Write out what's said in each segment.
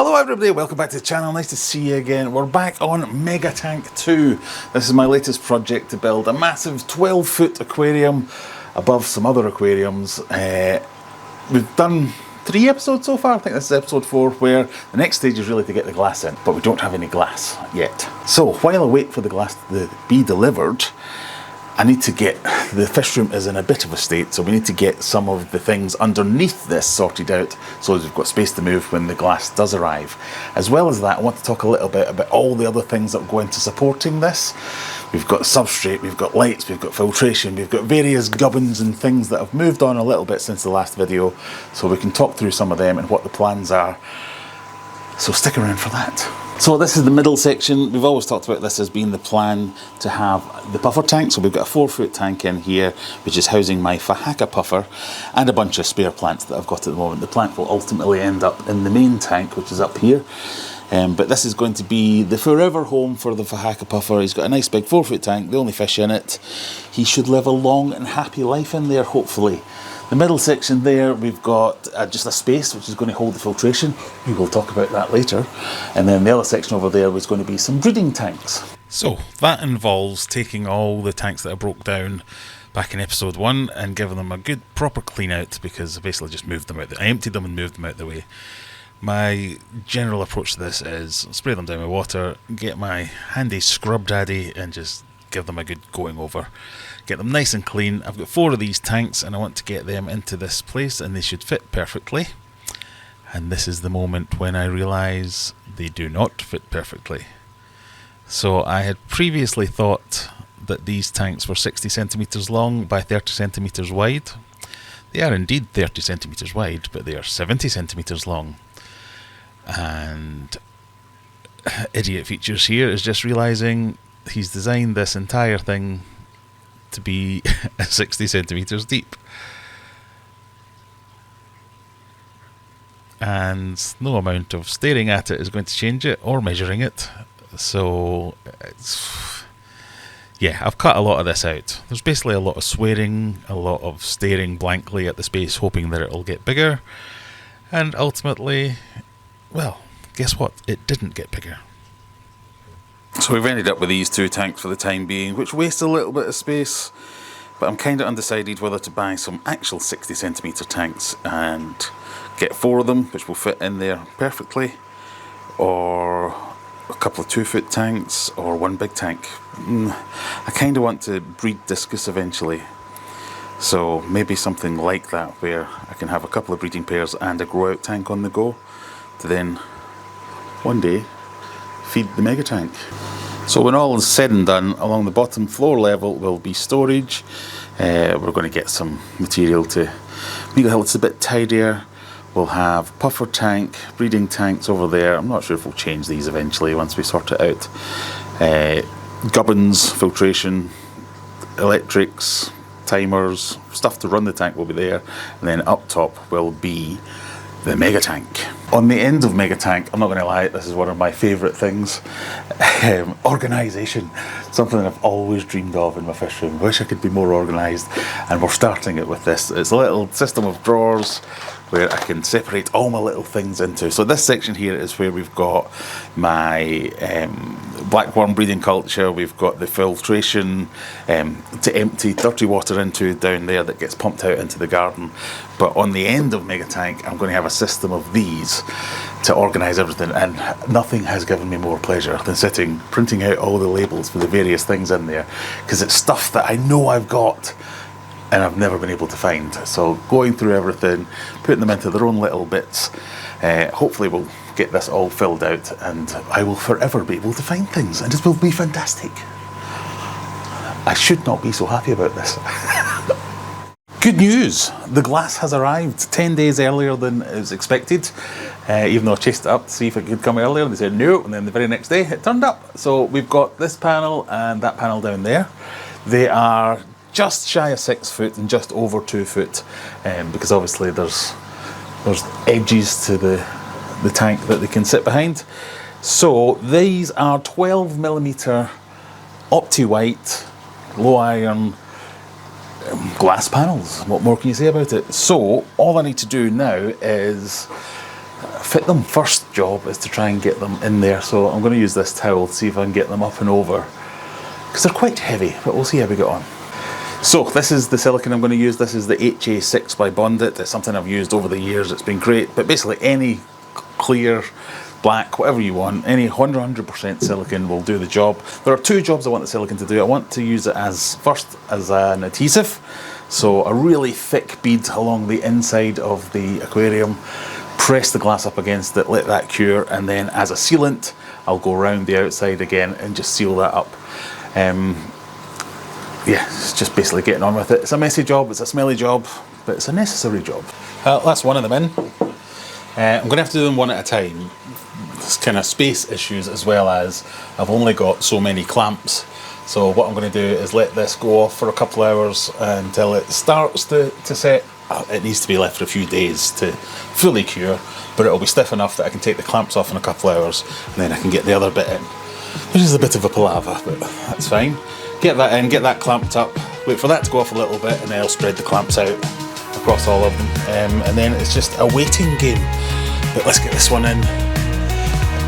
Hello everybody, welcome back to the channel, nice to see you again. We're back on Megatank 2. This is my latest project to build a massive 12-foot aquarium above some other aquariums. We've done 3 episodes so far. I think this is episode 4, where the next stage is really to get the glass in, but we don't have any glass yet. So while I wait for the glass to be delivered, I need to get, the fish room is in a bit of a state, so we need to get some of the things underneath this sorted out so that we've got space to move when the glass does arrive. As well as that, I want to talk a little bit about all the other things that go into supporting this. We've got substrate, we've got lights, we've got filtration, we've got various gubbins and things that have moved on a little bit since the last video, so we can talk through some of them and what the plans are. So stick around for that. So this is the middle section. We've always talked about this as being the plan to have the puffer tank. So we've got a 4-foot tank in here, which is housing my Fahaka puffer and a bunch of spare plants that I've got at the moment. The plant will ultimately end up in the main tank, which is up here. But this is going to be the forever home for the Fahaka puffer. He's got a nice big 4-foot tank, the only fish in it. He should live a long and happy life in there, hopefully. The middle section there, we've got just a space which is going to hold the filtration. We will talk about that later. And then the other section over there was going to be some breeding tanks. So that involves taking all the tanks that I broke down back in episode 1 and giving them a good proper clean out, because I basically just moved them out. I emptied them and moved them out of the way. My general approach to this is spray them down with water, get my handy scrub daddy and just give them a good going over. Get them nice and clean. I've got 4 of these tanks and I want to get them into this place and they should fit perfectly. And this is the moment when I realise they do not fit perfectly. So I had previously thought that these tanks were 60 centimetres long by 30 centimetres wide. They are indeed 30 centimetres wide, but they are 70 centimetres long. And idiot features here is just realising he's designed this entire thing to be 60 centimetres deep. And no amount of staring at it is going to change it, or measuring it. So, yeah, I've cut a lot of this out. There's basically a lot of swearing, a lot of staring blankly at the space, hoping that it'll get bigger. And ultimately, well, guess what? It didn't get bigger. So we've ended up with these 2 tanks for the time being, which waste a little bit of space, but I'm kind of undecided whether to buy some actual 60 centimetre tanks and get 4 of them, which will fit in there perfectly, or a couple of 2-foot tanks, or 1 big tank. I kind of want to breed discus eventually, so maybe something like that, where I can have a couple of breeding pairs and a grow out tank on the go, to then one day feed the Megatank. So when all is said and done, along the bottom floor level will be storage. We're going to get some material to make it a bit tidier. We'll have puffer tank, breeding tanks over there. I'm not sure if we'll change these eventually once we sort it out. Gubbins, filtration, electrics, timers, stuff to run the tank will be there. And then up top will be the Megatank. On the end of Megatank, I'm not going to lie, this is one of my favourite things. Organisation. Something I've always dreamed of in my fish room. Wish I could be more organised, and we're starting it with this. It's a little system of drawers where I can separate all my little things into. So this section here is where we've got my blackworm breeding culture, we've got the filtration to empty dirty water into down there that gets pumped out into the garden. But on the end of Megatank, I'm going to have a system of these to organise everything, and nothing has given me more pleasure than sitting, printing out all the labels for the various things in there, because it's stuff that I know I've got and I've never been able to find. So going through everything, putting them into their own little bits, hopefully we'll get this all filled out and I will forever be able to find things, and it will be fantastic. I should not be so happy about this. Good news, the glass has arrived 10 days earlier than it was expected, even though I chased it up to see if it could come earlier. They said no, and then the very next day it turned up. So we've got this panel and that panel down there. They are just shy of 6 foot and just over 2 foot, because obviously there's edges to the tank that they can sit behind. So these are 12mm opti-white low iron glass panels. What more can you say about it? So all I need to do now is fit them. First job is to try and get them in there, so I'm going to use this towel to see if I can get them up and over, because they're quite heavy, but we'll see how we get on. So this is the silicone I'm going to use. This is the HA6 by Bondit. It's something I've used over the years. It's been great, but basically any clear, black, whatever you want, any 100% silicone will do the job. There are two jobs I want the silicone to do. I want to use it as an adhesive, so a really thick bead along the inside of the aquarium, press the glass up against it, let that cure, and then as a sealant I'll go around the outside again and just seal that up. Yeah, it's just basically getting on with it. It's a messy job, it's a smelly job, but it's a necessary job. That's one of them in. I'm going to have to do them one at a time. There's kind of space issues, as well as I've only got so many clamps. So what I'm going to do is let this go off for a couple of hours until it starts to set. It needs to be left for a few days to fully cure, but it'll be stiff enough that I can take the clamps off in a couple of hours, and then I can get the other bit in, which is a bit of a palaver, but that's fine. Get that in, get that clamped up, wait for that to go off a little bit, and then I'll spread the clamps out across all of them, and then it's just a waiting game. But let's get this one in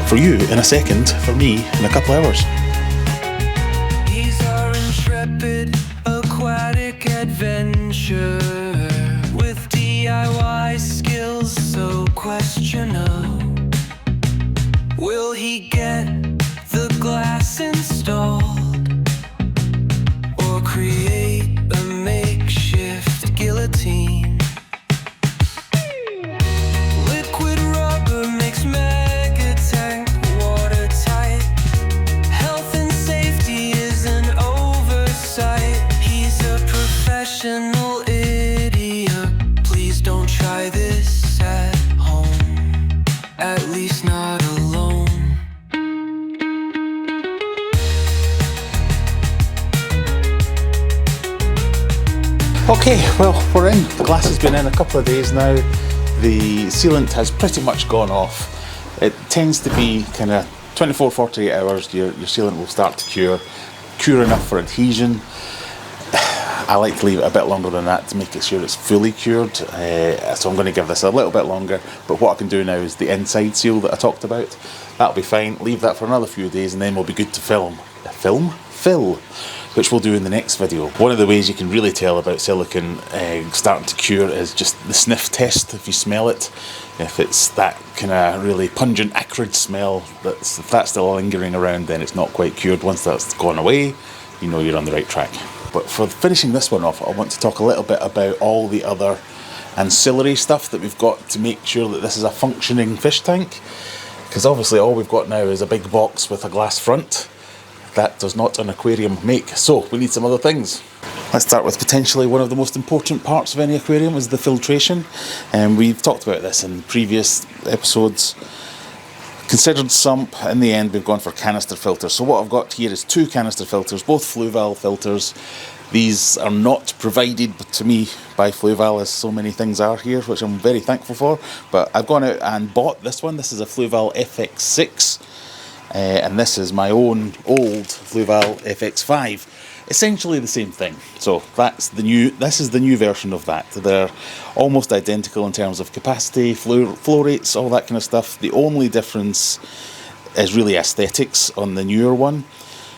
for you in a second, for me in a couple of hours. He's our intrepid aquatic adventure with DIY skills so questionable. Will he get the glass installed or create a makeshift guillotine? Liquid rubber makes Megatank watertight. Health and safety is an oversight. He's a professional idiot. Please don't try this at home, at least not alone. Okay, well, we're in. The glass has been in a couple of days now. The sealant has pretty much gone off. It tends to be kind of 24-48 hours, your sealant will start to cure enough for adhesion. I like to leave it a bit longer than that to make it sure it's fully cured, so I'm going to give this a little bit longer, but what I can do now is the inside seal that I talked about. That'll be fine, leave that for another few days, and then we'll be good to fill, which we'll do in the next video. One of the ways you can really tell about silicone starting to cure is just the sniff test. If you smell it, if it's that kind of really pungent, acrid smell, if that's still lingering around, then it's not quite cured. Once that's gone away, you know you're on the right track. But for finishing this one off, I want to talk a little bit about all the other ancillary stuff that we've got to make sure that this is a functioning fish tank. Because obviously all we've got now is a big box with a glass front. That does not an aquarium make, so we need some other things. Let's start with potentially one of the most important parts of any aquarium is the filtration. And we've talked about this in previous episodes. Considered sump, in the end we've gone for canister filters. So what I've got here is two canister filters, both Fluval filters. These are not provided to me by Fluval, as so many things are here, which I'm very thankful for. But I've gone out and bought this one. This is a Fluval FX6. And this is my own old Fluval FX5. Essentially the same thing. So this is the new version of that. They're almost identical in terms of capacity, flow rates, all that kind of stuff. The only difference is really aesthetics on the newer one,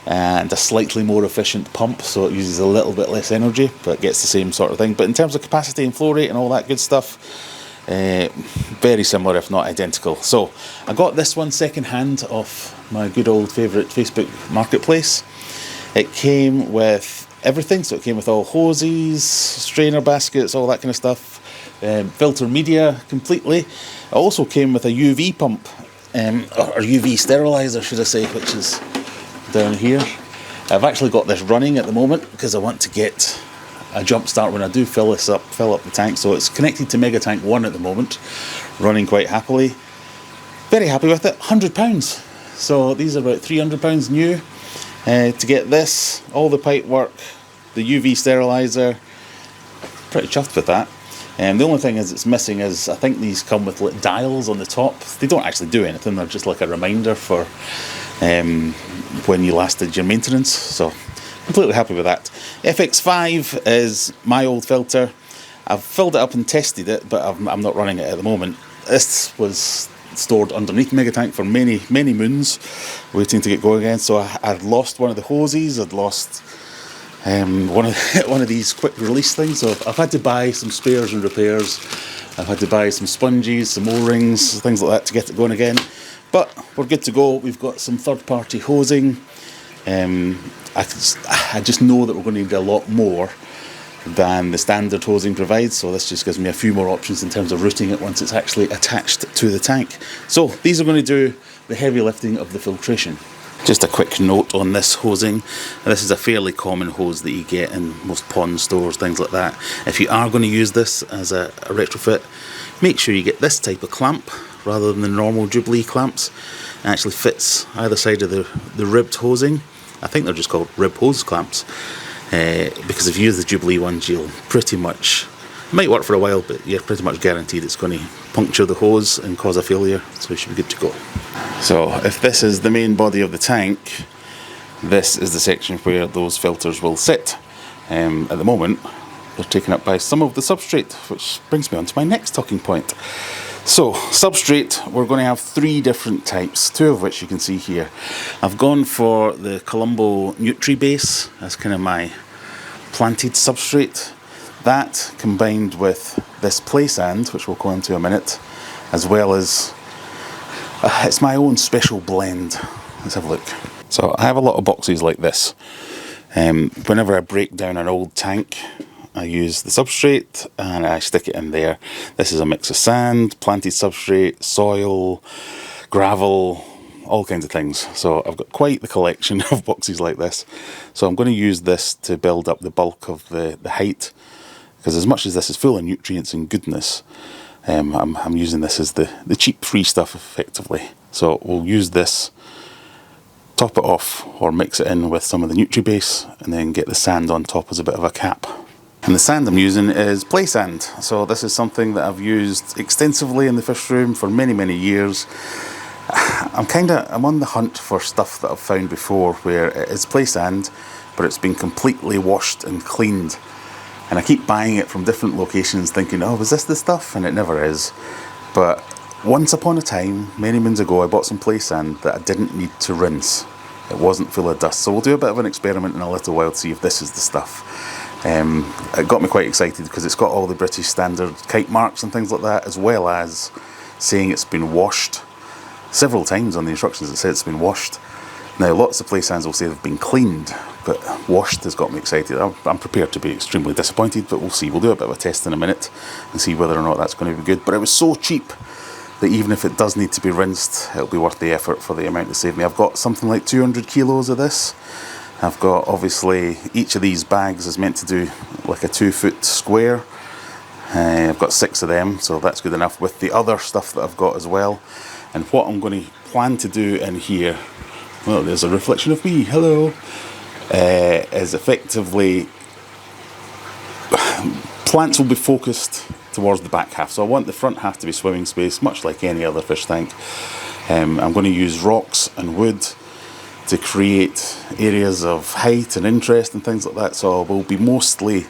and a slightly more efficient pump, so it uses a little bit less energy, but gets the same sort of thing. But in terms of capacity and flow rate and all that good stuff, very similar, if not identical. So I got this one second hand off my good old favourite Facebook marketplace. It came with everything, so it came with all hoses, strainer baskets, all that kind of stuff, filter media completely. It also came with a UV pump, or UV steriliser should I say, which is down here. I've actually got this running at the moment because I want to get a jump start when I do fill up the tank. So it's connected to Megatank 1 at the moment, running quite happily. Very happy with it. £100. So these are about £300 new. To get this, all the pipe work, the UV steriliser, pretty chuffed with that. The only thing is it's missing is, I think these come with like dials on the top. They don't actually do anything, they're just like a reminder for when you last did your maintenance. So completely happy with that. FX5 is my old filter. I've filled it up and tested it, but I'm not running it at the moment. This was stored underneath Megatank for many moons, waiting to get going again. So I'd lost one of the hoses, I'd lost one of these quick release things, so I've had to buy some spares and repairs. I've had to buy some sponges, some O-rings, things like that to get it going again. But we're good to go. We've got some third-party hosing. I just know that we're going to need a lot more than the standard hosing provides, so this just gives me a few more options in terms of routing it once it's actually attached to the tank. So these are going to do the heavy lifting of the filtration. Just a quick note on this hosing. This is a fairly common hose that you get in most pond stores, things like that. If you are going to use this as a retrofit, make sure you get this type of clamp rather than the normal Jubilee clamps. It actually fits either side of the ribbed hosing. I think they're just called rib hose clamps. Because if you use the Jubilee ones, you'll pretty much, it might work for a while, but you're pretty much guaranteed it's going to puncture the hose and cause a failure, so you should be good to go. So if this is the main body of the tank, this is the section where those filters will sit. At the moment, they're taken up by some of the substrate, which brings me on to my next talking point. So, substrate, we're going to have 3 different types, 2 of which you can see here. I've gone for the Colombo Nutri-Base as kind of my planted substrate. That combined with this play sand, which we'll go into in a minute, as well as it's my own special blend. Let's have a look. So I have a lot of boxes like this. Whenever I break down an old tank, I use the substrate and I stick it in there. This is a mix of sand, planted substrate, soil, gravel, all kinds of things. So I've got quite the collection of boxes like this. So I'm going to use this to build up the bulk of the height, because as much as this is full of nutrients and goodness, I'm using this as the cheap free stuff effectively. So we'll use this, top it off or mix it in with some of the Nutri-Base, and then get the sand on top as a bit of a cap. And the sand I'm using is play sand. So this is something that I've used extensively in the fish room for many years. I'm on the hunt for stuff that I've found before where it's play sand, but it's been completely washed and cleaned. And I keep buying it from different locations thinking, oh, was this the stuff? And it never is. But once upon a time, many moons ago, I bought some play sand that I didn't need to rinse. It wasn't full of dust. So we'll do a bit of an experiment in a little while to see if this is the stuff. It got me quite excited because it's got all the British standard kite marks and things like that, as well as saying it's been washed. Several times on the instructions it said it's been washed. Now lots of play sands will say they've been cleaned, but washed has got me excited. I'm prepared to be extremely disappointed, but we'll see. We'll do a bit of a test in a minute and see whether or not that's going to be good. But it was so cheap that even if it does need to be rinsed, it'll be worth the effort for the amount to save me. I've got something like 200 kilos of this. I've got, obviously, each of these bags is meant to do like a 2-foot square. I've got 6 of them, so that's good enough with the other stuff that I've got as well. And what I'm going to plan to do in here, well, there's a reflection of me, hello, is effectively, plants will be focused towards the back half. So I want the front half to be swimming space, much like any other fish tank. I'm going to use rocks and wood to create areas of height and interest and things like that. So we'll be mostly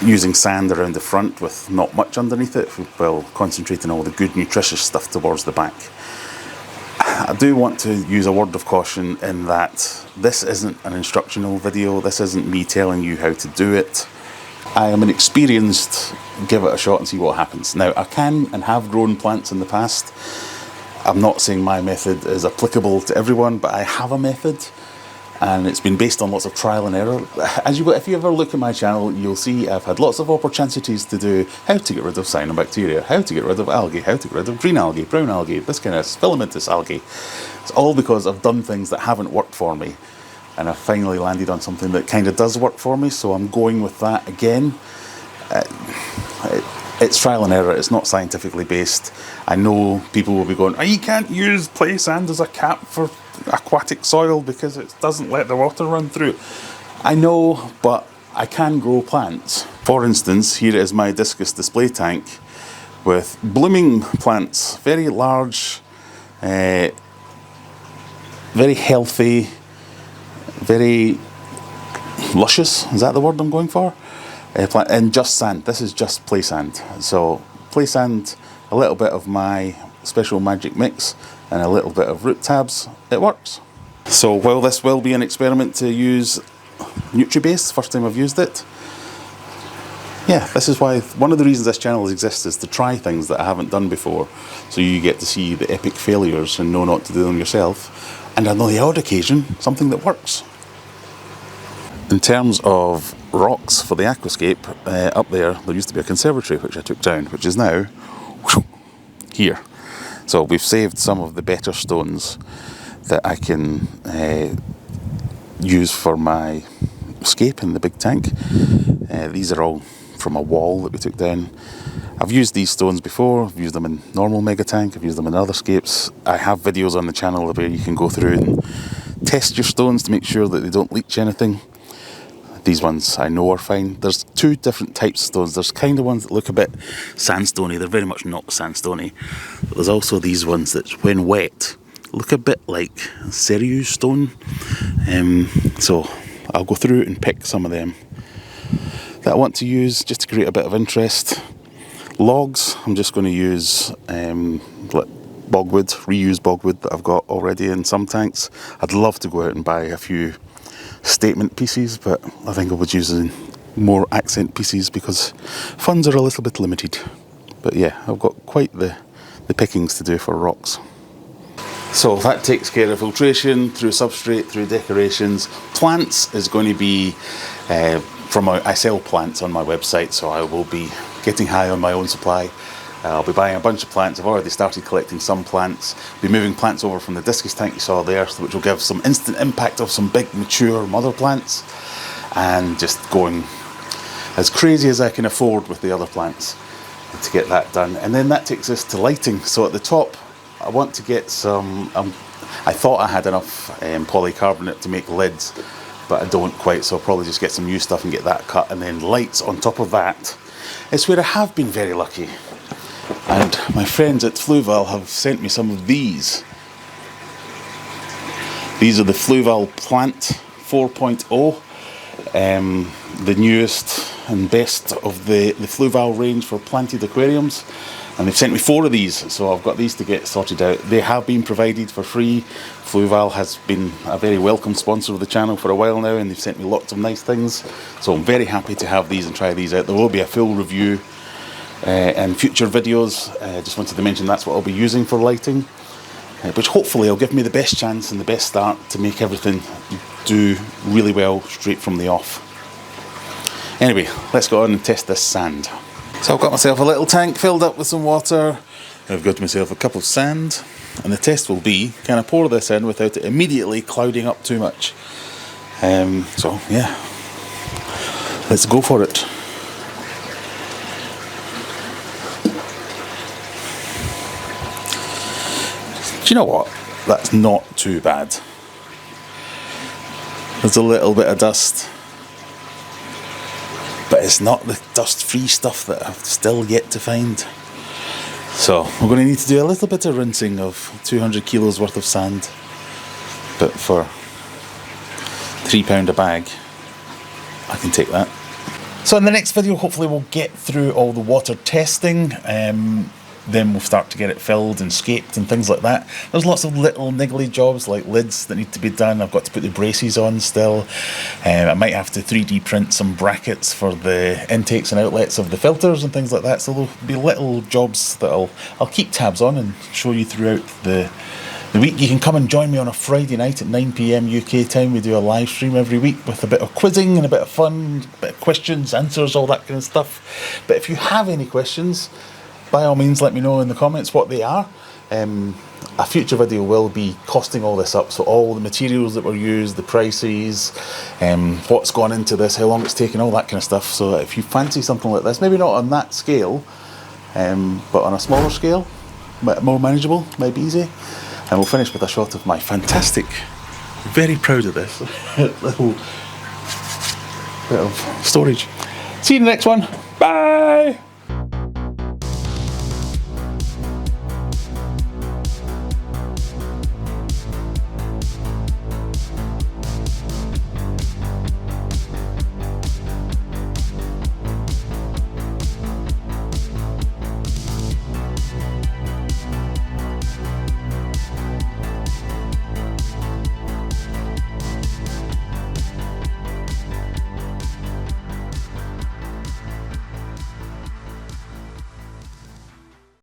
using sand around the front with not much underneath it, while concentrating all the good nutritious stuff towards the back. I do want to use a word of caution in that this isn't an instructional video, this isn't me telling you how to do it. I am an experienced, give it a shot and see what happens. Now I can and have grown plants in the past. I'm not saying my method is applicable to everyone, but I have a method, and it's been based on lots of trial and error. If you ever look at my channel, you'll see I've had lots of opportunities to do how to get rid of cyanobacteria, how to get rid of algae, how to get rid of green algae, brown algae, this kind of filamentous algae. It's all because I've done things that haven't worked for me, and I've finally landed on something that kind of does work for me, so I'm going with that again. It's trial and error, it's not scientifically based. I know people will be going, oh, you can't use play sand as a cap for aquatic soil because it doesn't let the water run through. I know, but I can grow plants. For instance, here is my discus display tank with blooming plants, very large, very healthy, very luscious, is that the word I'm going for? And just sand. This is just play sand. So play sand a little bit of my special magic mix and a little bit of root tabs, it works. So while this will be an experiment to use NutriBase, first time I've used it, yeah, this is why, one of the reasons this channel exists is to try things that I haven't done before, so you get to see the epic failures and know not to do them yourself, and on the odd occasion, something that works. In terms of rocks for the aquascape, up there used to be a conservatory which I took down, which is now here. So we've saved some of the better stones that I can use for my scape in the big tank. These are all from a wall that we took down. I've used these stones before. I've used them in normal Megatank, I've used them in other scapes. I have videos on the channel where you can go through and test your stones to make sure that they don't leach anything. These ones I know are fine. There's two different types of stones. There's kind of ones that look a bit sandstony. They're very much not sandstony. But there's also these ones that, when wet, look a bit like Cereus stone. So I'll go through and pick some of them that I want to use just to create a bit of interest. Logs, I'm just going to use bogwood, reused bogwood that I've got already in some tanks. I'd love to go out and buy a few statement pieces, but I think I would use more accent pieces because funds are a little bit limited. But yeah, I've got quite the pickings to do for rocks. So that takes care of filtration through substrate, through decorations. Plants is going to be I sell plants on my website, so I will be getting high on my own supply. I'll be buying a bunch of plants. I've already started collecting some plants. Be moving plants over from the discus tank you saw there, which will give some instant impact of some big mature mother plants, and just going as crazy as I can afford with the other plants to get that done. And then that takes us to lighting. So at the top, I want to get some, I thought I had enough polycarbonate to make lids, but I don't quite, so I'll probably just get some new stuff and get that cut, and then lights on top of that. It's where I have been very lucky. And my friends at Fluval have sent me some of these. These are the Fluval Plant 4.0, the newest and best of the Fluval range for planted aquariums. And they've sent me 4 of these, so I've got these to get sorted out. They have been provided for free. Fluval has been a very welcome sponsor of the channel for a while now, and they've sent me lots of nice things. So I'm very happy to have these and try these out. There will be a full review and future videos. Just wanted to mention that's what I'll be using for lighting, which hopefully will give me the best chance and the best start to make everything do really well straight from the off. Anyway, let's go on and test this sand. So I've got myself a little tank filled up with some water. I've got myself a cup of sand, and the test will be, can I pour this in without it immediately clouding up too much? So yeah, let's go for it. Do you know what? That's not too bad. There's a little bit of dust, but it's not the dust-free stuff that I've still yet to find. So we're going to need to do a little bit of rinsing of 200 kilos worth of sand, but for £3 a bag, I can take that. So in the next video, hopefully we'll get through all the water testing. Then we'll start to get it filled and scaped and things like that. There's lots of little niggly jobs like lids that need to be done. I've got to put the braces on still. I might have to 3D print some brackets for the intakes and outlets of the filters and things like that. So there'll be little jobs that I'll keep tabs on and show you throughout the week. You can come and join me on a Friday night at 9 PM UK time. We do a live stream every week with a bit of quizzing and a bit of fun, a bit of questions, answers, all that kind of stuff. But if you have any questions, by all means let me know in the comments what they are. A future video will be costing all this up, so all the materials that were used, the prices, what's gone into this, how long it's taken, all that kind of stuff. So if you fancy something like this, maybe not on that scale, but on a smaller scale, more manageable, might be easy. And we'll finish with a shot of my fantastic, very proud of this little bit of storage. See you in the next one. Bye!